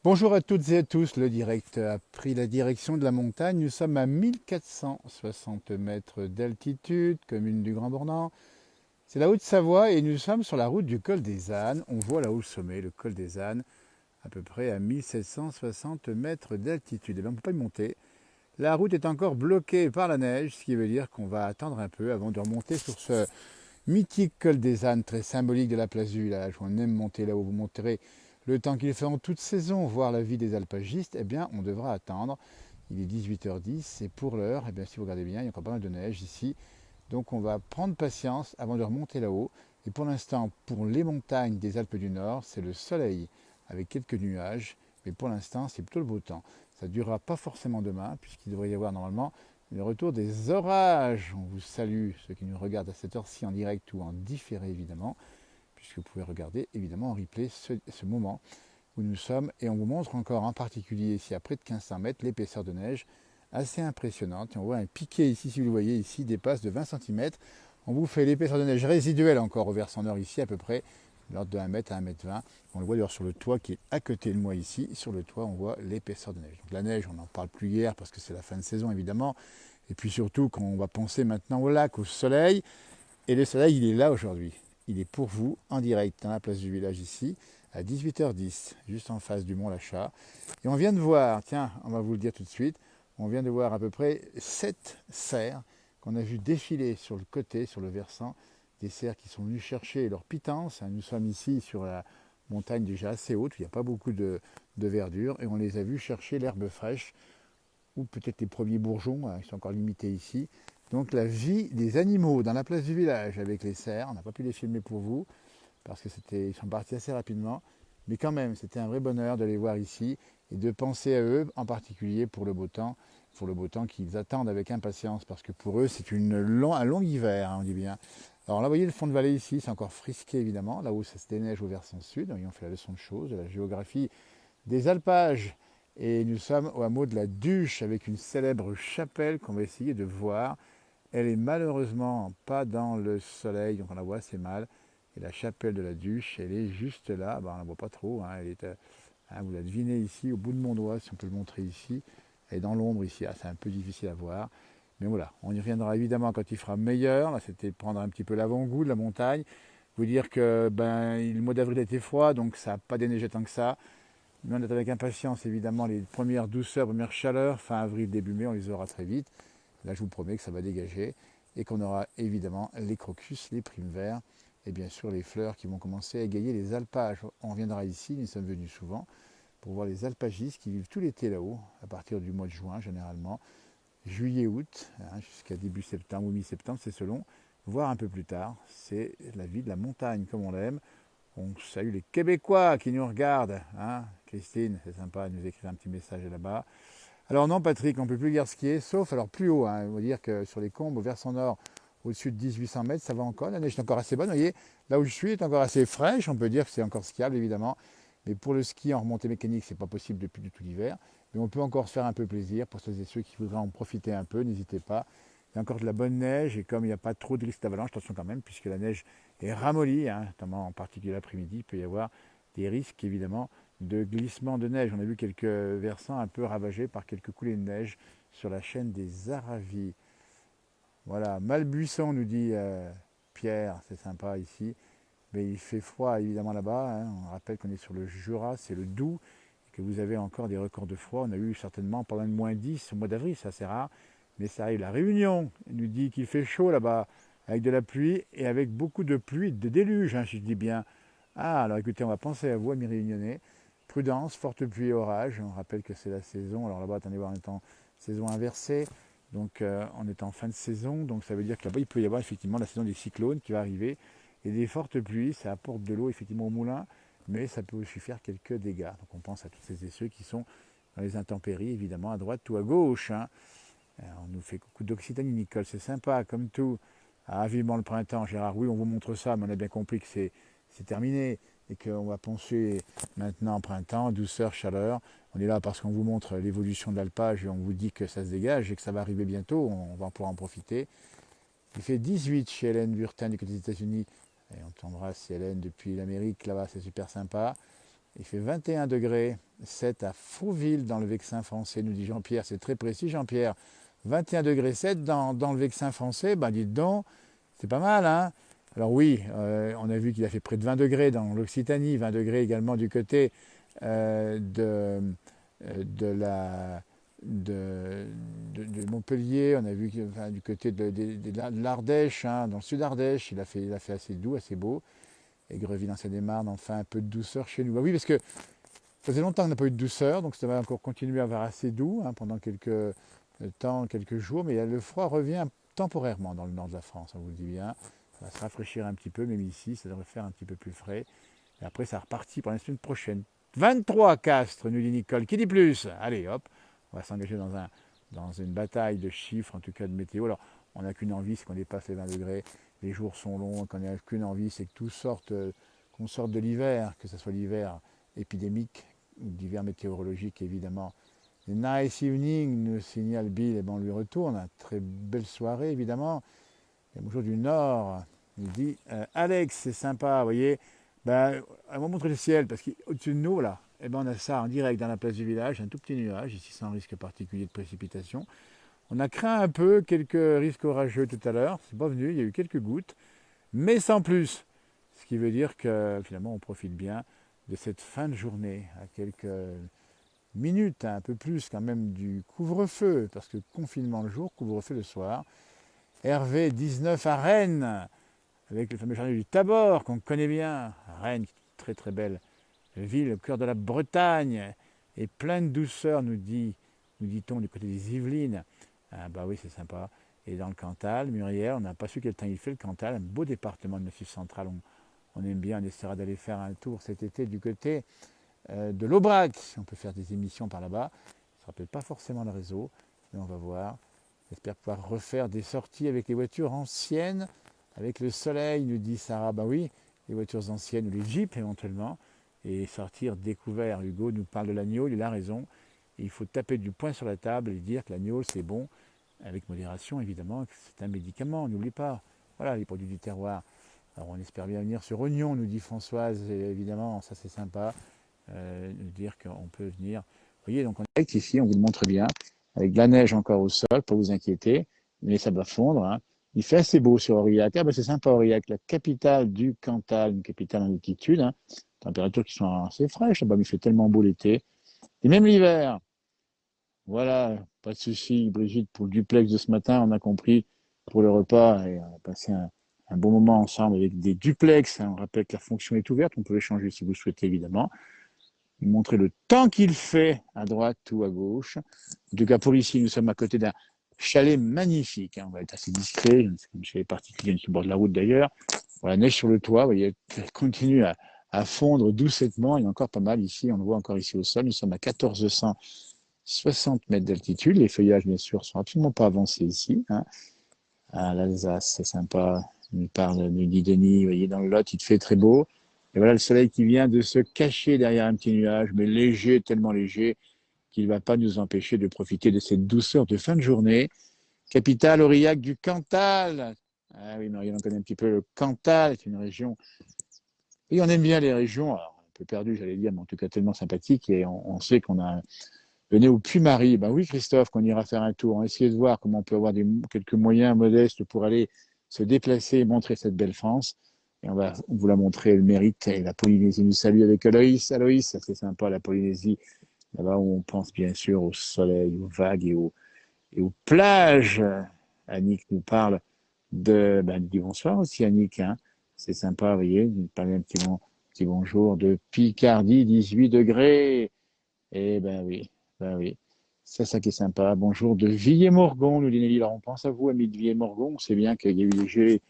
Bonjour à toutes et à tous, le direct a pris la direction de la montagne. Nous sommes à 1460 mètres d'altitude, commune du Grand Bornand. C'est la Haute-Savoie et nous sommes sur la route du col des Ânes. On voit là-haut le sommet, le col des Ânes, à peu près à 1760 mètres d'altitude. Et bien on ne peut pas y monter. La route est encore bloquée par la neige, ce qui veut dire qu'on va attendre un peu avant de remonter sur ce mythique col des ânes, très symbolique de la place du village. On aime monter là où vous monterez le temps qu'il fait en toute saison, voir la vie des alpagistes. Eh bien, on devra attendre. Il est 18h10 et pour l'heure, eh bien, si vous regardez bien, il y a encore pas mal de neige ici. Donc on va prendre patience avant de remonter là-haut. Et pour l'instant, pour les montagnes des Alpes du Nord, c'est le soleil avec quelques nuages. Mais pour l'instant, c'est plutôt le beau temps. Ça ne durera pas forcément demain, puisqu'il devrait y avoir normalement le retour des orages. On vous salue, ceux qui nous regardent à cette heure-ci en direct ou en différé évidemment, puisque vous pouvez regarder évidemment en replay ce moment où nous sommes. Et on vous montre encore en particulier ici à près de 1500 mètres l'épaisseur de neige assez impressionnante. Et on voit un piquet ici, si vous le voyez ici, dépasse de 20 cm. On vous fait l'épaisseur de neige résiduelle encore au versant nord ici à peu près de l'ordre de 1 mètre à 1,20 m. On le voit d'ailleurs sur le toit qui est à côté de moi ici. Sur le toit, on voit l'épaisseur de neige. Donc la neige, on n'en parle plus hier parce que c'est la fin de saison évidemment. Et puis surtout, quand on va penser maintenant au lac, au soleil, et le soleil, il est là aujourd'hui. Il est pour vous, en direct, dans la place du village ici, à 18h10, juste en face du Mont Lachat. Et on vient de voir, tiens, on va vous le dire tout de suite, on vient de voir à peu près 7 cerfs qu'on a vu défiler sur le côté, sur le versant, des cerfs qui sont venus chercher leur pitance. Nous sommes ici sur la montagne déjà assez haute, où il n'y a pas beaucoup de verdure, et on les a vus chercher l'herbe fraîche ou peut-être les premiers bourgeons, qui sont encore limités ici. Donc la vie des animaux dans la place du village avec les cerfs, on n'a pas pu les filmer pour vous, parce que ils sont partis assez rapidement, mais quand même, c'était un vrai bonheur de les voir ici, et de penser à eux, en particulier pour le beau temps qu'ils attendent avec impatience, parce que pour eux, c'est un long hiver, hein, on dit bien. Alors là, vous voyez le fond de vallée ici, c'est encore frisqué évidemment, là où ça se déneige au versant sud, on fait la leçon de choses, de la géographie des alpages. Et nous sommes au hameau de la Duche avec une célèbre chapelle qu'on va essayer de voir. Elle est malheureusement pas dans le soleil, donc on la voit assez mal. Et la chapelle de la Duche, elle est juste là. Ben, on ne la voit pas trop. Hein. Elle est, vous la devinez ici, au bout de mon doigt, si on peut le montrer ici. Elle est dans l'ombre ici. Ah, c'est un peu difficile à voir. Mais voilà, on y reviendra évidemment quand il fera meilleur. Là, c'était prendre un petit peu l'avant-goût de la montagne. Vous dire que le mois d'avril était froid, donc ça n'a pas déneigé tant que ça. Mais on attend avec impatience évidemment les premières douceurs, premières chaleurs, fin avril, début mai, on les aura très vite. Là, je vous promets que ça va dégager et qu'on aura évidemment les crocus, les primes verts et bien sûr les fleurs qui vont commencer à égayer les alpages. On reviendra ici, nous sommes venus souvent pour voir les alpagistes qui vivent tout l'été là-haut, à partir du mois de juin généralement, juillet, août, hein, jusqu'à début septembre ou mi-septembre, c'est selon, voire un peu plus tard. C'est la vie de la montagne comme on l'aime. On salue les Québécois qui nous regardent. Hein. Christine, c'est sympa, elle nous écrit un petit message là-bas. Alors non, Patrick, on ne peut plus guère skier, sauf alors plus haut. Hein. On va dire que sur les combes, au versant nord, au-dessus de 1800 mètres, ça va encore. La neige est encore assez bonne. Vous voyez, là où je suis est encore assez fraîche. On peut dire que c'est encore skiable, évidemment. Mais pour le ski en remontée mécanique, c'est pas possible depuis du tout l'hiver. Mais on peut encore se faire un peu plaisir. Pour celles et ceux qui voudraient en profiter un peu, n'hésitez pas. Il y a encore de la bonne neige et comme il n'y a pas trop de risque d'avalanche, attention quand même, puisque la neige est ramollie, hein, notamment en particulier l'après-midi, il peut y avoir des risques évidemment de glissement de neige. On a vu quelques versants un peu ravagés par quelques coulées de neige sur la chaîne des Aravis. Voilà, Malbuisson nous dit Pierre, c'est sympa ici. Mais il fait froid évidemment là-bas. Hein. On rappelle qu'on est sur le Jura, c'est le Doubs, et que vous avez encore des records de froid. On a eu certainement pas loin de -10 au mois d'avril, ça c'est rare. Mais ça arrive. La Réunion nous dit qu'il fait chaud là-bas, avec de la pluie et avec beaucoup de pluie, de déluge, hein, si je dis bien. Ah, alors écoutez, on va penser à vous, amis réunionnais. Prudence, forte pluie et orage. On rappelle que c'est la saison. Alors là-bas, attendez voir, on est en saison inversée. Donc on est en fin de saison. Donc ça veut dire que là-bas, il peut y avoir effectivement la saison des cyclones qui va arriver. Et des fortes pluies, ça apporte de l'eau effectivement au moulin, mais ça peut aussi faire quelques dégâts. Donc on pense à toutes ces et ceux qui sont dans les intempéries, évidemment, à droite ou à gauche. Hein. On nous fait coucou d'Occitanie, Nicole, c'est sympa, comme tout. Ah, vivement le printemps, Gérard, oui, on vous montre ça, mais on a bien compris que c'est terminé et qu'on va pencher maintenant en printemps, douceur, chaleur. On est là parce qu'on vous montre l'évolution de l'alpage et on vous dit que ça se dégage et que ça va arriver bientôt, on va pouvoir en profiter. Il fait 18 chez Hélène Burtin du côté des États-Unis. Et on t'embrasse Hélène depuis l'Amérique, là-bas c'est super sympa. Il fait 21 degrés 7 à Fauville dans le Vexin français, nous dit Jean-Pierre. C'est très précis, Jean-Pierre. 21 degrés 7 dans le Vexin français, ben dites donc, c'est pas mal, hein. Alors oui, on a vu qu'il a fait près de 20 degrés dans l'Occitanie, 20 degrés également du côté de la de Montpellier, on a vu enfin, du côté de l'Ardèche, hein, dans le sud Ardèche, il a fait assez doux, assez beau. Et Greville dans Seine-et-Marne, enfin un peu de douceur chez nous. Bah oui, parce que ça faisait longtemps qu'on n'a pas eu de douceur, donc ça va encore continuer à avoir assez doux hein, pendant quelques temps, quelques jours, mais le froid revient temporairement dans le nord de la France, on vous le dit bien. Ça va se rafraîchir un petit peu, même ici, ça devrait faire un petit peu plus frais. Et après, ça repartit pour la semaine prochaine. 23 Castres, nous dit Nicole. Qui dit plus? Allez, hop, on va s'engager dans une bataille de chiffres, en tout cas de météo. Alors, on n'a qu'une envie, c'est qu'on dépasse les 20 degrés. Les jours sont longs, qu'on n'a qu'une envie, c'est que tout sorte, qu'on sorte de l'hiver, que ce soit l'hiver épidémique ou l'hiver météorologique, évidemment. Nice evening, nous signale Bill, et ben on lui retourne. Très belle soirée, évidemment. Et bonjour du Nord, nous dit Alex, c'est sympa, vous voyez. Ben, on va montrer le ciel, parce qu'au-dessus de nous, là, eh ben, on a ça en direct dans la place du village, un tout petit nuage, ici sans risque particulier de précipitation. On a craint un peu quelques risques orageux tout à l'heure, c'est pas venu, il y a eu quelques gouttes, mais sans plus. Ce qui veut dire que finalement on profite bien de cette fin de journée, à quelques minutes, un peu plus quand même du couvre-feu, parce que confinement le jour, couvre-feu le soir. Hervé 19 à Rennes, avec le fameux jardin du Tabor qu'on connaît bien. Rennes, très très belle ville au cœur de la Bretagne, et plein de douceur, nous dit-on, du côté des Yvelines. Ah bah oui, c'est sympa. Et dans le Cantal, Muriel, on n'a pas su quel temps il fait, le Cantal, un beau département de Massif central. On aime bien, on essaiera d'aller faire un tour cet été du côté de l'Aubrac. On peut faire des émissions par là-bas. Ça ne se rappelle pas forcément le réseau, mais on va voir. J'espère pouvoir refaire des sorties avec les voitures anciennes, avec le soleil, nous dit Sarah. Ben oui, les voitures anciennes ou les jeeps éventuellement, et sortir découvert. Hugo nous parle de l'agneau, il a raison. Il faut taper du poing sur la table et dire que l'agneau c'est bon, avec modération évidemment, que c'est un médicament, n'oublie pas. Voilà les produits du terroir. Alors on espère bien venir sur Oignon, nous dit Françoise, et évidemment, ça c'est sympa, nous dire qu'on peut venir. Vous voyez, donc on est ici, on vous le montre bien, avec de la neige encore au sol, pas vous inquiéter, mais ça va fondre. Hein. Il fait assez beau sur Aurillac. Ah ben c'est sympa Aurillac, la capitale du Cantal, une capitale en altitude, hein. Températures qui sont assez fraîches, là-bas, mais il fait tellement beau l'été. Et même l'hiver, voilà, pas de souci, Brigitte, pour le duplex de ce matin, on a compris pour le repas et on a passé un bon moment ensemble avec des duplex. Hein. On rappelle que la fonction est ouverte, on peut échanger si vous souhaitez évidemment. Montrer le temps qu'il fait à droite ou à gauche. En tout cas, pour ici, nous sommes à côté d'un chalet magnifique. Hein. On va être assez discret, c'est un chalet particulier sur le bord de la route d'ailleurs. Voilà, neige sur le toit, vous voyez, elle continue à fondre doucettement. Il y a encore pas mal ici, on le voit encore ici au sol. Nous sommes à 1460 mètres d'altitude. Les feuillages, bien sûr, sont absolument pas avancés ici. Hein. Ah, l'Alsace, c'est sympa. Il nous parle, nous dit Denis, vous voyez, dans le Lot, il fait très beau. Et voilà le soleil qui vient de se cacher derrière un petit nuage, mais léger, tellement léger, qu'il ne va pas nous empêcher de profiter de cette douceur de fin de journée. Capitale Aurillac du Cantal. Ah oui, Marianne, on connaît un petit peu le Cantal, c'est une région. Et on aime bien les régions, alors, un peu perdues, j'allais dire, mais en tout cas tellement sympathiques. Et on sait qu'on a venez au Puy-Marie. Ben oui, Christophe, qu'on ira faire un tour. On va essayer de voir comment on peut avoir quelques moyens modestes pour aller se déplacer et montrer cette belle France. Et on va vous la montrer, le mérite. Et la Polynésie nous salue avec Aloïs. Aloïs, ça c'est sympa, la Polynésie. Là-bas où on pense bien sûr au soleil, aux vagues et aux plages. Annick nous parle dit bonsoir aussi, Annick. Hein. C'est sympa, vous voyez. Vous parlez petit bonjour de Picardie, 18 degrés. Eh ben oui, c'est ça qui est sympa. Bonjour de Villiers-Morgon, nous dit Nelly. Alors on pense à vous, amis de Villiers-Morgon. On sait bien qu'il y a eu des gelées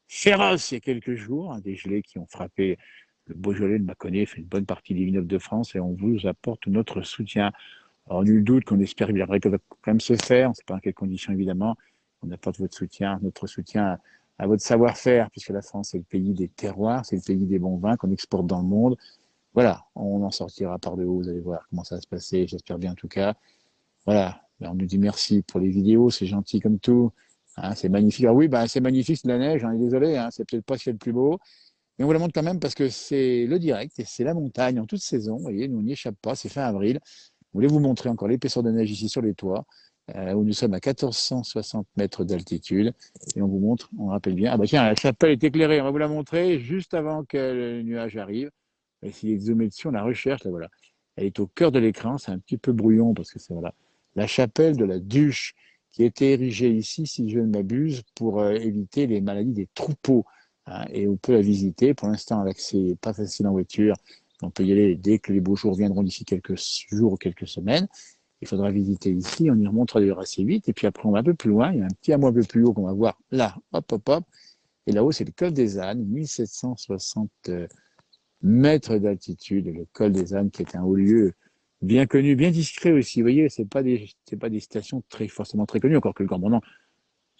féroces il y a quelques jours, hein, des gelées qui ont frappé le Beaujolais, le Mâconnais, fait une bonne partie des vignobles de France et on vous apporte notre soutien. Alors nul doute qu'on espère bien vrai que ça va quand même se faire, on ne sait pas dans quelles conditions évidemment. On apporte votre soutien, notre soutien à votre savoir-faire, puisque la France est le pays des terroirs, c'est le pays des bons vins qu'on exporte dans le monde. Voilà, on en sortira par de haut, vous allez voir comment ça va se passer, j'espère bien en tout cas. Voilà, on nous dit merci pour les vidéos, c'est gentil comme tout. Hein, c'est magnifique. Ah oui, c'est magnifique, c'est de la neige, on est désolé, hein, c'est peut-être pas ce qu'il y a de plus beau, Mais on vous la montre quand même parce que c'est le direct et c'est la montagne en toute saison. Vous voyez, nous on n'y échappe pas, c'est fin avril. Je voulais vous montrer encore l'épaisseur de neige ici sur les toits, où nous sommes à 1460 mètres d'altitude. Et on vous montre, on rappelle bien. Ah bah tiens, la chapelle est éclairée, on va vous la montrer juste avant que le nuage arrive. On va essayer de zoomer dessus, on la recherche, là voilà. Elle est au cœur de l'écran, c'est un petit peu brouillon parce que c'est voilà, la chapelle de la Duche qui a été érigée ici, si je ne m'abuse, pour éviter les maladies des troupeaux. Hein, et on peut la visiter. Pour l'instant, l'accès n'est pas facile en voiture. On peut y aller dès que les beaux jours viendront d'ici quelques jours ou quelques semaines. Il faudra visiter ici, on y remontera d'ailleurs assez vite. Et puis après, on va un peu plus loin. Il y a un petit hameau un peu plus haut qu'on va voir là. Hop, hop, hop. Et là-haut, c'est le col des Ânes, 1760 mètres d'altitude. Le col des Ânes, qui est un haut lieu bien connu, bien discret aussi. Vous voyez, c'est pas des stations forcément très connues, encore que le Grand Bornand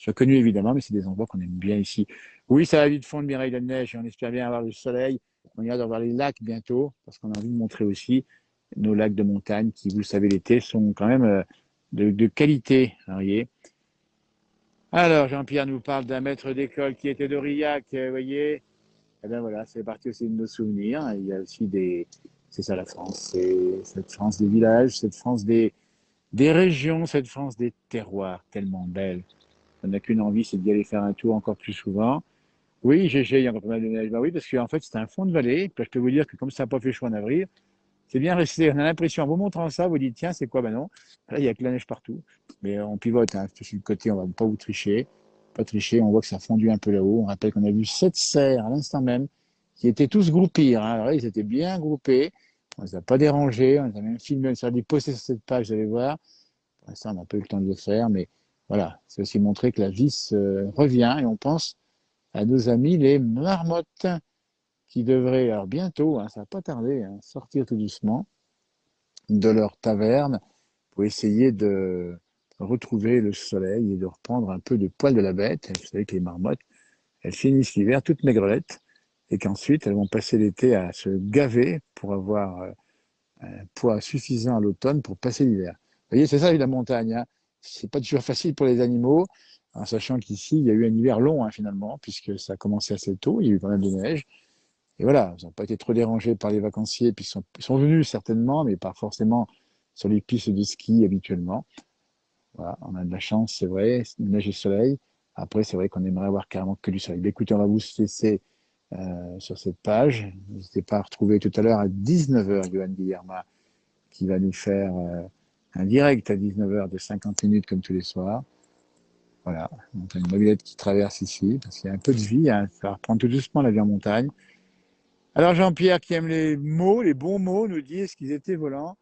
soit connu évidemment, mais c'est des endroits qu'on aime bien ici. Oui, ça va vite fondre, Mireille de neige, et on espère bien avoir le soleil. On ira voir les lacs bientôt, parce qu'on a envie de montrer aussi nos lacs de montagne, qui, vous le savez, l'été, sont quand même de qualité. Vous voyez. Alors, Jean-Pierre nous parle d'un maître d'école qui était d'Aurillac, vous voyez. Eh bien voilà, c'est parti aussi de nos souvenirs. Il y a aussi des... C'est ça la France, c'est cette France des villages, cette France des régions, cette France des terroirs tellement belle. On n'a qu'une envie, c'est d'y aller faire un tour encore plus souvent. Oui, GG, il y a encore pas mal de neige. Bah oui, parce qu'en fait, c'est un fond de vallée. Puis je peux vous dire que comme ça n'a pas fait chaud en avril, c'est bien resté. On a l'impression, en vous montrant ça, vous dites, tiens, c'est quoi? Ben non. Là, il n'y a que la neige partout. Mais on pivote, hein. Sur le côté, on va pas vous tricher. Pas tricher, on voit que ça a fondu un peu là-haut. On rappelle qu'on a vu 7 cerfs à l'instant même, qui étaient tous groupés. Hein. Alors là, ils étaient bien groupés. On ne les a pas dérangés. On les a même filmés. Ça a dû poster sur cette page, vous allez voir. Pour l'instant, on n'a pas eu le temps de le faire, mais voilà, c'est aussi montrer que la vie revient et on pense à nos amis les marmottes qui devraient, alors bientôt, hein, ça va pas tarder, hein, sortir tout doucement de leur taverne pour essayer de retrouver le soleil et de reprendre un peu de poil de la bête. Vous savez que les marmottes, elles finissent l'hiver toutes maigrelettes et qu'ensuite elles vont passer l'été à se gaver pour avoir un poids suffisant à l'automne pour passer l'hiver. Vous voyez, c'est ça la montagne. Hein. C'est pas toujours facile pour les animaux, en sachant qu'ici, il y a eu un hiver long hein, finalement, puisque ça a commencé assez tôt, il y a eu pas mal de neige. Et voilà, ils n'ont pas été trop dérangés par les vacanciers, puis ils sont venus certainement, mais pas forcément sur les pistes de ski habituellement. Voilà, on a de la chance, c'est vrai, neige et soleil. Après, c'est vrai qu'on aimerait avoir carrément que du soleil. Mais écoutez, on va vous laisser sur cette page. N'hésitez pas à retrouver tout à l'heure à 19h, Johan Guillerma, qui va nous faire un direct à 19h de 50 minutes comme tous les soirs. Voilà, donc une mobilette qui traverse ici, parce qu'il y a un peu de vie, hein, ça va reprendre tout doucement la vie en montagne. Alors Jean-Pierre qui aime les mots, les bons mots, nous dit est-ce qu'ils étaient volants.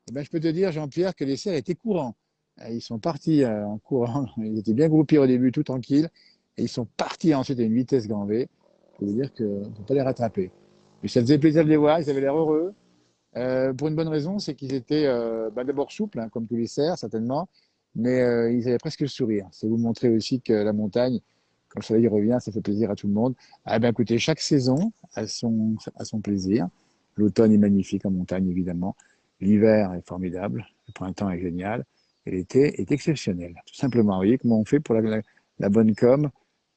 Eh ben, je peux te dire, Jean-Pierre, que les cerfs étaient courants. Ils sont partis en courant, ils étaient bien groupés au début, tout tranquilles, et ils sont partis ensuite à une vitesse grand V. Ça veut dire qu'on ne peut pas les rattraper. Mais ça faisait plaisir de les voir, ils avaient l'air heureux. Pour une bonne raison, c'est qu'ils étaient d'abord souples, hein, comme tous les cerfs, certainement, mais ils avaient presque le sourire. C'est vous montrer aussi que la montagne, quand le soleil revient, ça fait plaisir à tout le monde. Ah ben écoutez, chaque saison a son plaisir. L'automne est magnifique en montagne, évidemment. L'hiver est formidable. Le printemps est génial. Et l'été est exceptionnel. Tout simplement. Vous voyez comment on fait pour la bonne com.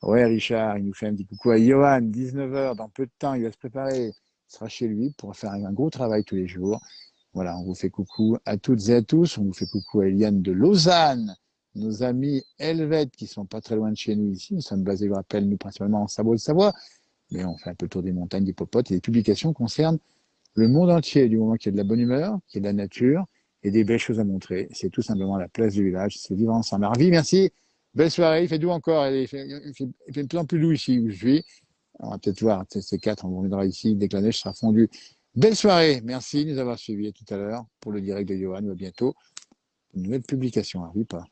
Ouais, Richard, il nous fait un petit coucou à Johan, 19h, dans peu de temps, il va se préparer sera chez lui pour faire un gros travail tous les jours. Voilà, on vous fait coucou à toutes et à tous. On vous fait coucou à Eliane de Lausanne, nos amis helvètes qui sont pas très loin de chez nous ici. Nous sommes basés, je le rappelle, nous principalement en Savoie-de-Savoie, mais on fait un peu le tour des montagnes, des popotes et des publications concernent le monde entier, du moment qu'il y a de la bonne humeur, qu'il y a de la nature et des belles choses à montrer. C'est tout simplement la place du village, c'est vivre ensemble. Arvi, merci. Belle soirée, il fait doux encore, il fait de plus en plus doux ici où je suis. On va peut-être voir, ces quatre, on reviendra ici dès que la neige sera fondue. Belle soirée, merci de nous avoir suivis à tout à l'heure pour le direct de Johan, à bientôt. Une nouvelle publication, n'oublie pas.